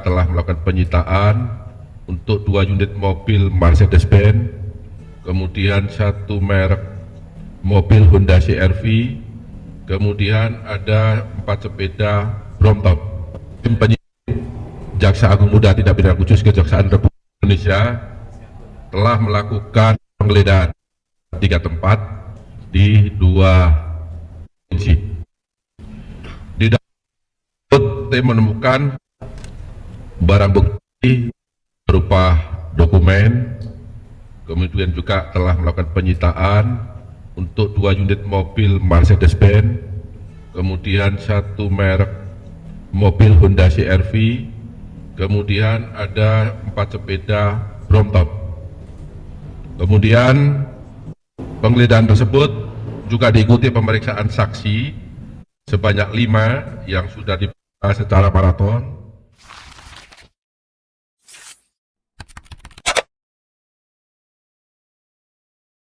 telah melakukan penyitaan untuk 2 unit mobil Mercedes-Benz, kemudian 1 merek mobil Honda CR-V, kemudian ada 4 sepeda Bromtop. Tim penyidik Jaksa Agung Muda Tindak Pidana Khusus Kejaksaan Republik Indonesia telah melakukan penggeledahan 3 tempat di 2 provinsi. Di dalam tim menemukan barang bukti berupa dokumen, kemudian juga telah melakukan penyitaan untuk 2 unit mobil Mercedes-Benz, kemudian 1 merek mobil Honda CR-V, kemudian ada 4 sepeda Bromtop. Kemudian penggeledahan tersebut juga diikuti pemeriksaan saksi sebanyak 5 yang sudah diperiksa secara maraton.